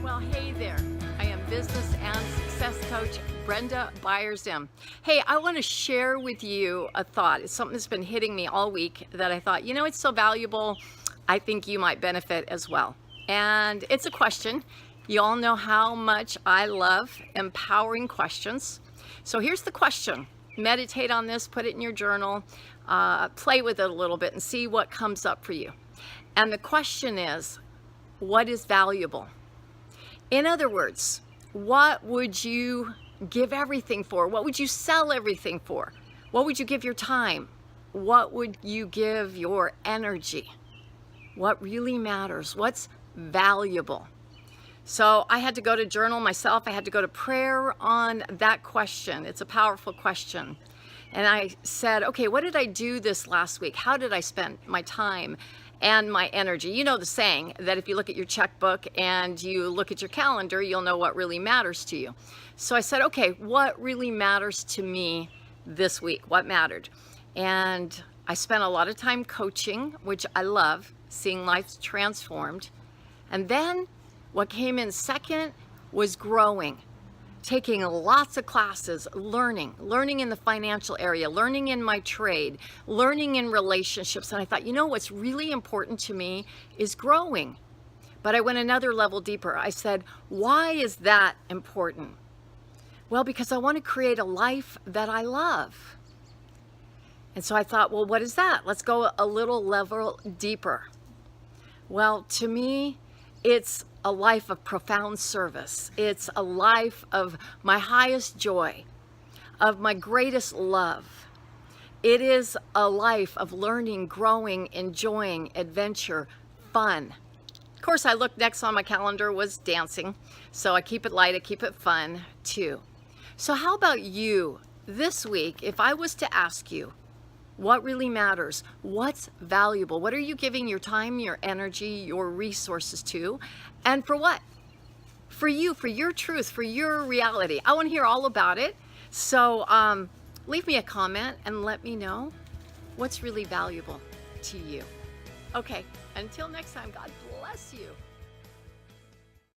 Well, hey there. I am business and success coach Brenda Byers-Im. Hey, I want to share with you a thought. It's something that's been hitting me all week that I thought, it's so valuable. I think you might benefit as well. And it's a question. You all know how much I love empowering questions. So here's the question. Meditate on this, put it in your journal, play with it a little bit and see what comes up for you. And the question is, what is valuable? In other words, what would you give everything for? What would you sell everything for? What would you give your time? What would you give your energy? What really matters? What's valuable? So I had to go to journal myself. I had to go to prayer on that question. It's a powerful question. And I said, okay, what did I do this last week? How did I spend my time and my energy? You know the saying that if you look at your checkbook and you look at your calendar, you'll know what really matters to you. So I said, okay, what really matters to me this week? What mattered? And I spent a lot of time coaching, which I love, seeing lives transformed. And then what came in second was growing. Taking lots of classes, learning in the financial area, learning in my trade, learning in relationships. And I thought, what's really important to me is growing. But I went another level deeper. I said, why is that important? Well, because I want to create a life that I love. And so I thought, well, what is that? Let's go a little level deeper. Well, to me, it's a life of profound service. It's a life of my highest joy, of my greatest love. It is a life of learning, growing, enjoying, adventure, fun. Of course, I looked next on my calendar was dancing. So I keep it light, I keep it fun too. So how about you this week, if I was to ask you, what really matters? What's valuable? What are you giving your time, your energy, your resources to? And for what? For you, for your truth, for your reality. I want to hear all about it. So leave me a comment and let me know what's really valuable to you. Okay, until next time, God bless you.